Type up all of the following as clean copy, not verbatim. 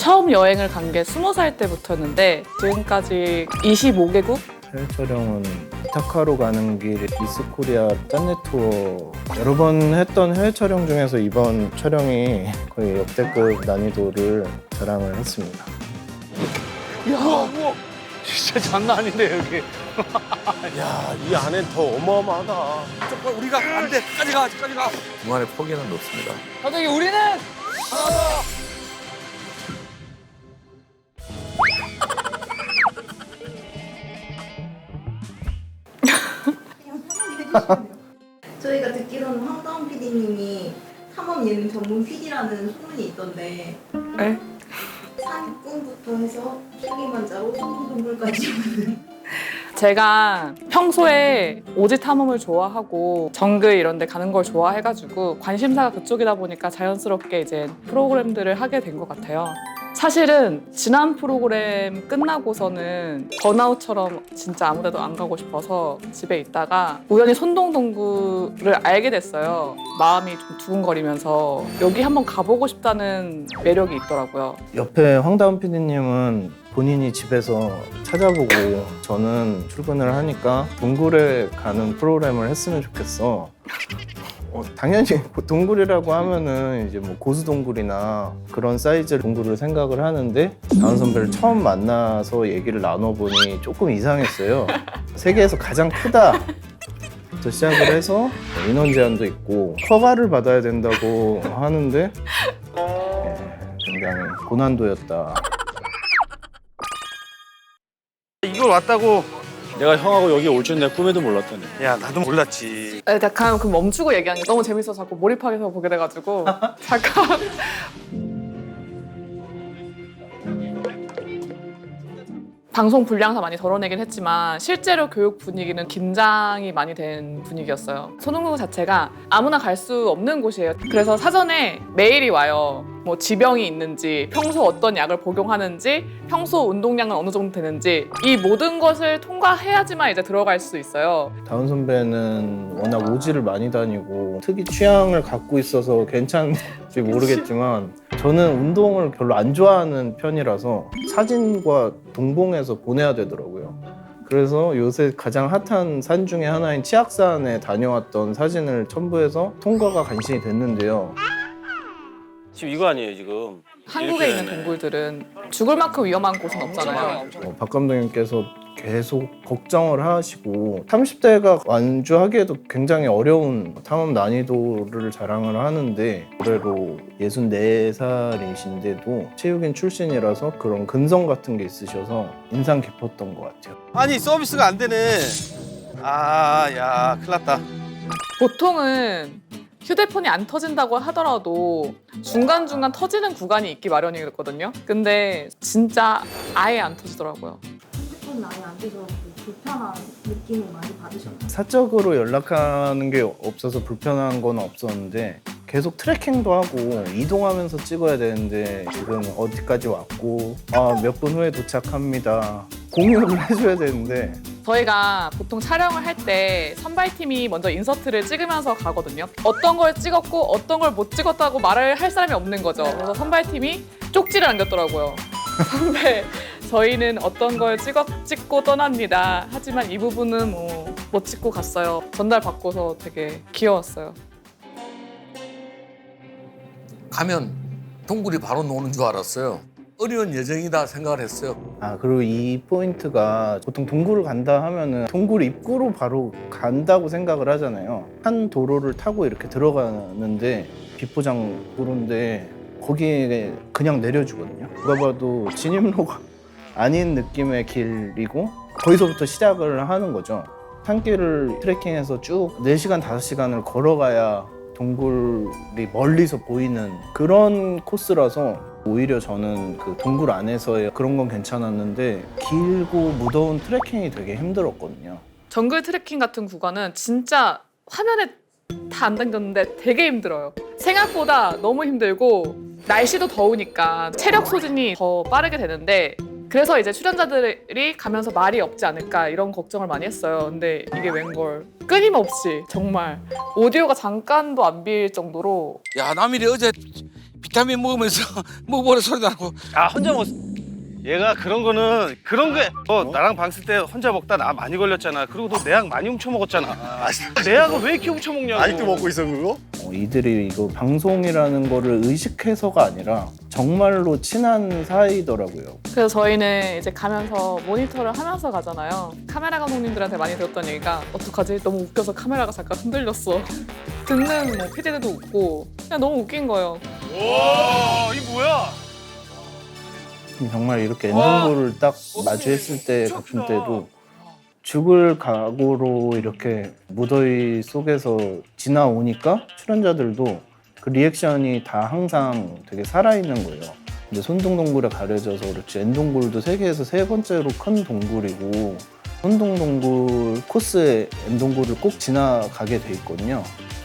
처음 여행을 간 게 20살 때부터였는데 지금까지 25개국? 해외 촬영은 이타카로 가는 길, 미스코리아 짠내 투어 여러 번 했던 해외 촬영 중에서 이번 촬영이 거의 역대급 난이도를 자랑을 했습니다. 우와. 진짜 장난 아닌데 여기. 야, 이 안엔 더 어마어마하다. 우리가 안 돼. 끝까지 가. 끝까지 가. 중간에 포기는 높습니다. 감독님 우리는 저희가 듣기로는 황다운 PD님이 탐험 예능 전문 PD라는 소문이 있던데 네? 사기꾼부터 해서 킬리만자로 성동동굴까지 오는 제가 평소에 오지 탐험을 좋아하고 정글 이런 데 가는 걸 좋아해가지고 관심사가 그쪽이다 보니까 자연스럽게 이제 프로그램들을 하게 된 것 같아요. 사실은 지난 프로그램 끝나고서는 번아웃처럼 진짜 아무 데도 안 가고 싶어서 집에 있다가 우연히 손동동굴을 알게 됐어요. 마음이 좀 두근거리면서 여기 한번 가보고 싶다는 매력이 있더라고요. 옆에 황다운 PD님은 본인이 집에서 찾아보고 저는 출근을 하니까 동굴에 가는 프로그램을 했으면 좋겠어. 당연히 동굴이라고 하면은 이제 뭐 고수 동굴이나 그런 사이즈 동굴을 생각을 하는데 다은 선배를 처음 만나서 얘기를 나눠보니 조금 이상했어요. 세계에서 가장 크다. 부터 시작을 해서 인원 제한도 있고 허가를 받아야 된다고 하는데 굉장히 고난도였다. 이걸 왔다고. 내가 형하고 여기 올 줄 내 꿈에도 몰랐다네. 야 나도 몰랐지. 약간 그 멈추고 얘기하는 게 너무 재밌어서 자꾸 몰입하게서 보게 돼가지고 잠깐. 방송 분량상 많이 덜어내긴 했지만 실제로 교육 분위기는 긴장이 많이 된 분위기였어요. 손흥민 자체가 아무나 갈 수 없는 곳이에요. 그래서 사전에 메일이 와요. 뭐 지병이 있는지, 평소 어떤 약을 복용하는지, 평소 운동량은 어느 정도 되는지 이 모든 것을 통과해야지만 이제 들어갈 수 있어요. 다은 선배는 워낙 오지를 많이 다니고 특이 취향을 갖고 있어서 괜찮을지 모르겠지만 저는 운동을 별로 안 좋아하는 편이라서 사진과 동봉해서 보내야 되더라고요. 그래서 요새 가장 핫한 산 중에 하나인 치악산에 다녀왔던 사진을 첨부해서 통과가 간신히 됐는데요. 지금 이거 아니에요, 지금. 한국에 이렇게 있는 되네. 동굴들은 죽을 만큼 위험한 곳은 없잖아요. 박 감독님께서 계속 걱정을 하시고 30대가 완주하기에도 굉장히 어려운 탐험 난이도를 자랑을 하는데 올해로 64살이신데도 체육인 출신이라서 그런 근성 같은 게 있으셔서 인상 깊었던 것 같아요. 아니 서비스가 안 되네. 야 큰일 났다. 보통은 휴대폰이 안 터진다고 하더라도 중간중간 터지는 구간이 있기 마련이거든요. 근데 진짜 아예 안 터지더라고요. 핸드폰 아예 안 돼서 불편한 느낌을 많이 받으셨나요? 사적으로 연락하는 게 없어서 불편한 건 없었는데 계속 트래킹도 하고 이동하면서 찍어야 되는데 지금 어디까지 왔고 몇 분 후에 도착합니다. 공유를 해줘야 되는데 저희가 보통 촬영을 할 때 선발팀이 먼저 인서트를 찍으면서 가거든요. 어떤 걸 찍었고 어떤 걸 못 찍었다고 말을 할 사람이 없는 거죠. 그래서 선발팀이 쪽지를 남겼더라고요. 선배, 저희는 어떤 걸 찍고 떠납니다. 하지만 이 부분은 못 찍고 갔어요. 전달 받고서 되게 귀여웠어요. 가면 동굴이 바로 노는 줄 알았어요. 어려운 여정이다 생각을 했어요. 그리고 이 포인트가 보통 동굴을 간다 하면은 동굴 입구로 바로 간다고 생각을 하잖아요. 한 도로를 타고 이렇게 들어가는데 비포장 도로인데 거기에 그냥 내려주거든요. 누가 봐도 진입로가 아닌 느낌의 길이고 거기서부터 시작을 하는 거죠. 산길을 트레킹해서 쭉 4시간, 5시간을 걸어가야 동굴이 멀리서 보이는 그런 코스라서 오히려 저는 그 동굴 안에서의 그런 건 괜찮았는데 길고 무더운 트레킹이 되게 힘들었거든요. 정글 트레킹 같은 구간은 진짜 화면에 다 안 담겼는데 되게 힘들어요. 생각보다 너무 힘들고 날씨도 더우니까 체력 소진이 더 빠르게 되는데 그래서 이제 출연자들이 가면서 말이 없지 않을까 이런 걱정을 많이 했어요. 근데 이게 웬걸 끊임없이 정말 오디오가 잠깐도 안 빌 정도로 야 남일이 어제 비타민 먹으면서 먹어보는 소리 나고. 아 혼자 먹었어. 얘가 그런 거는 그런 게 나랑 방 쓸 때 혼자 먹다 나 많이 걸렸잖아. 그리고 너 내 약 많이 훔쳐 먹었잖아. 내 약을 왜 이렇게 훔쳐 먹냐고. 아직도 먹고 있어 그거? 이들이 이거 방송이라는 거를 의식해서가 아니라 정말로 친한 사이더라고요. 그래서 저희는 이제 가면서 모니터를 하면서 가잖아요. 카메라 감독님들한테 많이 들었던 얘기가 어떡하지? 너무 웃겨서 카메라가 잠깐 흔들렸어. 듣는 뭐 PD들도 웃고 그냥 너무 웃긴 거예요. 와, 이 뭐야? 정말 이렇게 엔딩볼을 딱 마주했을 때 같은 때도 죽을 각오로 이렇게 무더위 속에서 지나오니까 출연자들도 그 리액션이 다 항상 되게 살아있는 거예요. 근데 손동동굴에 가려져서 그렇지 엔동굴도 세계에서 세 번째로 큰 동굴이고 손동동굴 코스에 엔동굴을 꼭 지나가게 돼 있거든요.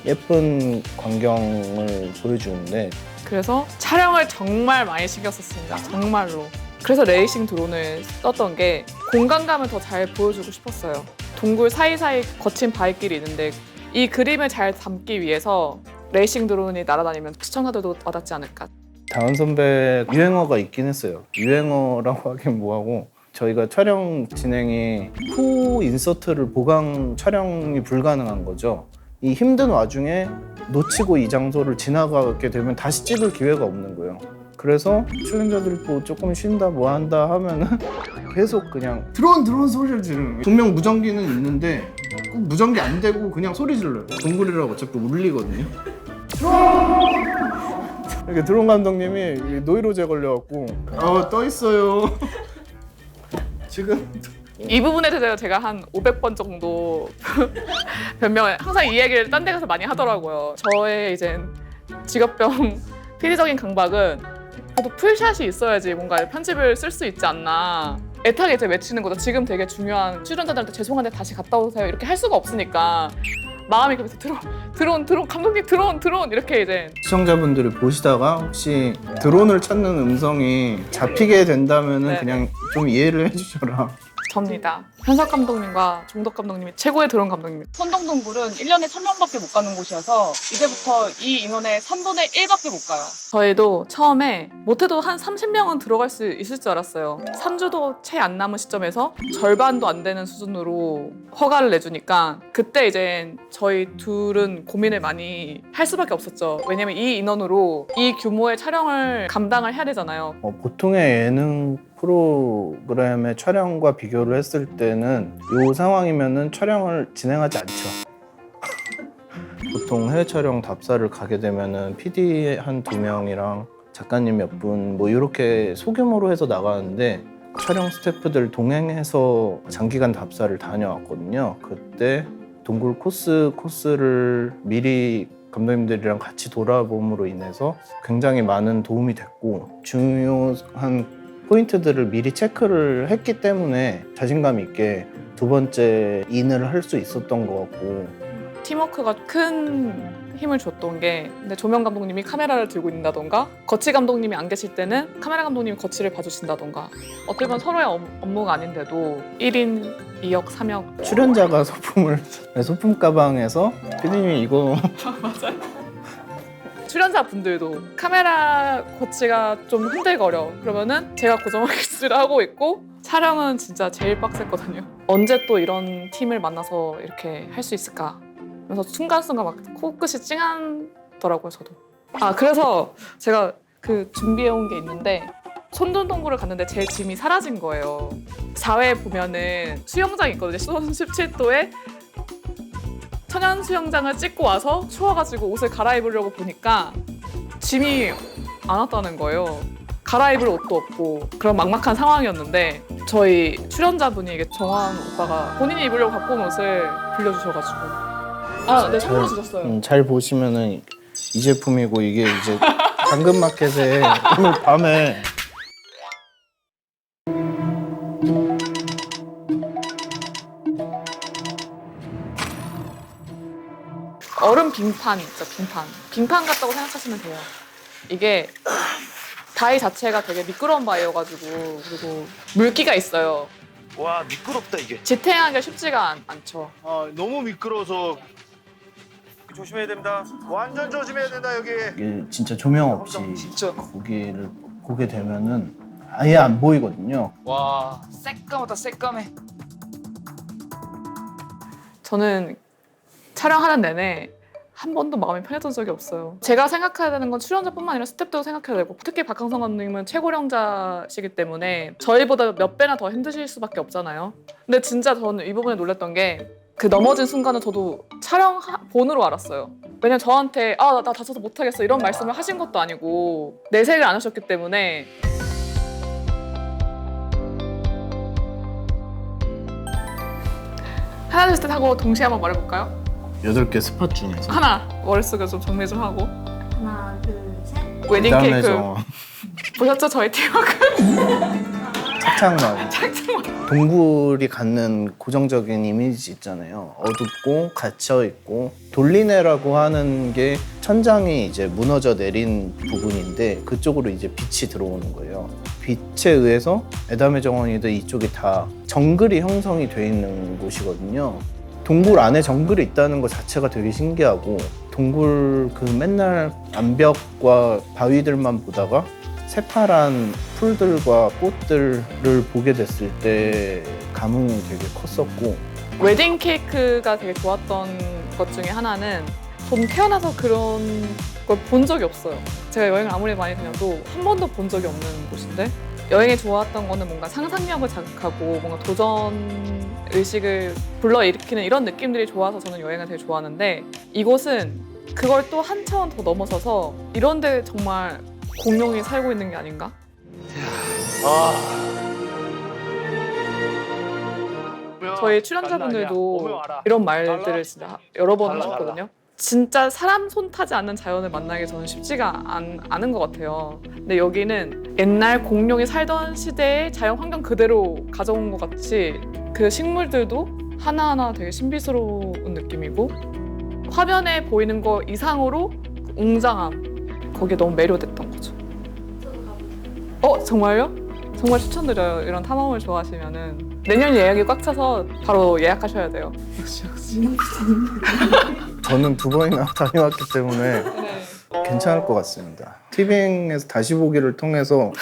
예쁜 광경을 보여주는데 그래서 촬영을 정말 많이 신경 썼습니다. 정말로. 그래서 레이싱 드론을 썼던 게 공간감을 더 잘 보여주고 싶었어요. 동굴 사이사이 거친 바위길이 있는데 이 그림을 잘 담기 위해서 레이싱 드론이 날아다니면 시청자들도 와닿지 않을까. 다은 선배 유행어가 있긴 했어요. 유행어라고 하긴 뭐하고 저희가 촬영 진행이 후 인서트를 보강 촬영이 불가능한 거죠. 이 힘든 와중에 놓치고 이 장소를 지나가게 되면 다시 찍을 기회가 없는 거예요. 그래서 출연자들이 또 조금 쉰다 뭐 한다 하면은 계속 그냥 드론 소리를 지르는 거예요. 분명 무전기는 있는데 꼭 무전기 안 되고 그냥 소리 질러요. 동굴이라고 어차피 울리거든요. 이렇게 드론 감독님이 노이로제 걸려갖고 떠 있어요. 지금 이 부분에 대해서 제가 한 500번 정도 변명을 항상 이 얘기를 딴 데 가서 많이 하더라고요. 저의 이제 직업병 PD적인 강박은 그래도 풀샷이 있어야지 뭔가 편집을 쓸 수 있지 않나. 애타게 이제 외치는 거죠. 지금 되게 중요한 출연자들한테 죄송한데 다시 갔다 오세요. 이렇게 할 수가 없으니까 마음이 그래서 드론 감독님 드론 이렇게 이제 시청자분들이 보시다가 혹시 드론을 찾는 음성이 잡히게 된다면은 네. 그냥 좀 이해를 해주셔라. 접니다. 현석 감독님과 종덕 감독님이 최고의 드론 감독님. 손동동굴은 1년에 1000명밖에 못 가는 곳이어서 이제부터 이 인원의 3분의 1밖에 못 가요. 저희도 처음에 못해도 한 30명은 들어갈 수 있을 줄 알았어요. 3주도 채 안 남은 시점에서 절반도 안 되는 수준으로 허가를 내주니까 그때 이제 저희 둘은 고민을 많이 할 수밖에 없었죠. 왜냐면 이 인원으로 이 규모의 촬영을 감당을 해야 되잖아요. 보통의 예능 프로그램의 촬영과 비교를 했을 때는 이 상황이면은 촬영을 진행하지 않죠. 보통 해외 촬영 답사를 가게 되면은 PD 한 2명이랑 작가님 몇 분 뭐 이렇게 소규모로 해서 나가는데 촬영 스태프들 동행해서 장기간 답사를 다녀왔거든요. 그때 동굴 코스를 미리 감독님들이랑 같이 돌아봄으로 인해서 굉장히 많은 도움이 됐고 중요한 포인트들을 미리 체크를 했기 때문에 자신감 있게 두 번째 인을 할 수 있었던 것 같고 팀워크가 큰 힘을 줬던 게 근데 조명 감독님이 카메라를 들고 있다던가 거치 감독님이 안 계실 때는 카메라 감독님이 거치를 봐주신다던가 어떻게 보면 서로의 업무가 아닌데도 1인 2역, 3역 출연자가 소품 가방에서 피디님이 이거 출연자분들도 카메라 거치가 좀 흔들거려 그러면은 제가 고정하기를 하고 있고 촬영은 진짜 제일 빡셌거든요. 언제 또 이런 팀을 만나서 이렇게 할 수 있을까 그래서 순간순간 막 코끝이 찡하더라고요. 저도. 그래서 제가 그 준비해온 게 있는데 손동동굴을 갔는데 제 짐이 사라진 거예요. 4회 보면은 수영장이 있거든요. 수온 17도에 천연 수영장을 찍고 와서 추워가지고 옷을 갈아입으려고 보니까 짐이 안 왔다는 거예요. 갈아입을 옷도 없고 그런 막막한 상황이었는데 저희 출연자분이 이게 정한 오빠가 본인이 입으려고 갖고 온 옷을 빌려주셔가지고 네, 선물로 주셨어요. 잘 보시면은 이 제품이고 이게 이제 당근마켓에 오늘 밤에 얼음 빙판 있죠, 빙판 같다고 생각하시면 돼요. 이게 바위 자체가 되게 미끄러운 바위여가지고 그리고 물기가 있어요. 와 미끄럽다 이게. 지탱하기가 쉽지가 않죠. 너무 미끄러워서 조심해야 됩니다. 완전 조심해야 된다 여기. 이게 진짜 조명 없이 진짜. 거기를 보게 되면은 아예 안 보이거든요. 와, 새까맣다 새까매. 저는 촬영하는 내내 한 번도 마음이 편했던 적이 없어요. 제가 생각해야 되는 건 출연자뿐만 아니라 스태프도 생각해야 되고, 특히 박항선 감독님은 최고령자시기 때문에 저희보다 몇 배나 더 힘드실 수밖에 없잖아요. 근데 진짜 저는 이 부분에 놀랐던 게 그 넘어진 순간은 저도 촬영 본으로 알았어요. 왜냐면 저한테 나 다쳐서 못하겠어 이런 말씀을 하신 것도 아니고 내색을 안 하셨기 때문에. 하나 둘 셋 하고 동시에 한번 말해볼까요? 8개 스팟 중에서 하나, 머릿속에 좀 정리 좀 하고. 하나, 둘, 셋. 웨딩 그다음에 케이크 저 보셨죠? 저희 팀워크. 착착만 착착만. 동굴이 갖는 고정적인 이미지 있잖아요. 어둡고 갇혀 있고 돌리네라고 하는 게 천장이 이제 무너져 내린 부분인데 그쪽으로 이제 빛이 들어오는 거예요. 빛에 의해서 에담의 정원이든 이쪽이 다 정글이 형성이 돼 있는 곳이거든요. 동굴 안에 정글이 있다는 것 자체가 되게 신기하고, 동굴 그 맨날 암벽과 바위들만 보다가 새파란 풀들과 꽃들을 보게 됐을 때 감흥이 되게 컸었고, 웨딩 케이크가 되게 좋았던 것 중에 하나는 전 태어나서 그런 걸 본 적이 없어요. 제가 여행을 아무리 많이 다녀도 한 번도 본 적이 없는 곳인데, 여행에 좋았던 거는 뭔가 상상력을 자극하고 뭔가 도전 의식을 불러일으키는 이런 느낌들이 좋아서 저는 여행을 되게 좋아하는데, 이곳은 그걸 또 한 차원 더 넘어서서 이런 데 정말 공룡이 살고 있는 게 아닌가? 저희 출연자분들도 이런 말들을 진짜 여러 번 하셨거든요. 진짜 사람 손 타지 않는 자연을 만나기 저는 쉽지가 않은 것 같아요. 근데 여기는 옛날 공룡이 살던 시대의 자연 환경 그대로 가져온 것 같이 그 식물들도 하나하나 되게 신비스러운 느낌이고, 화면에 보이는 거 이상으로 그 웅장함, 거기에 너무 매료됐던 거죠. 정말요? 정말 추천드려요. 이런 탐험을 좋아하시면은 내년 예약이 꽉 차서 바로 예약하셔야 돼요. 역시. 저는 2번이나 다녀왔기 때문에 네. 괜찮을 것 같습니다. 티빙에서 다시 보기를 통해서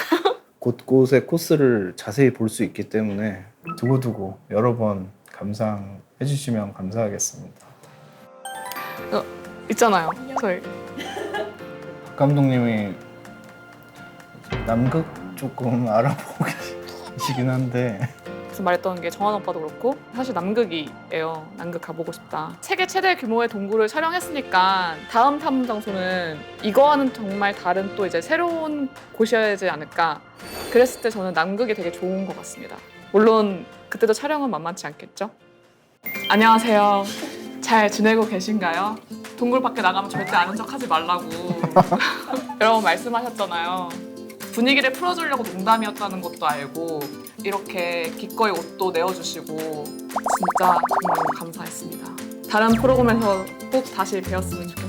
곳곳의 코스를 자세히 볼 수 있기 때문에 두고두고 여러 번 감상해 주시면 감사하겠습니다. 있잖아요. 저희 박 감독님이 남극 조금 알아보고 계시긴 한데, 그래서 말했던 게 정한 오빠도 그렇고 사실 남극이에요. 남극 가보고 싶다. 세계 최대 규모의 동굴을 촬영했으니까 다음 탐험 장소는 이거와는 정말 다른 또 이제 새로운 곳이어야 되지 않을까. 그랬을 때 저는 남극이 되게 좋은 것 같습니다. 물론 그때도 촬영은 만만치 않겠죠? 안녕하세요. 잘 지내고 계신가요? 동굴 밖에 나가면 절대 아는 척 하지 말라고 여러 번 말씀하셨잖아요. 분위기를 풀어주려고 농담이었다는 것도 알고 이렇게 기꺼이 옷도 내어주시고 진짜 정말 감사했습니다. 다른 프로그램에서 꼭 다시 뵈었으면 좋겠습니다.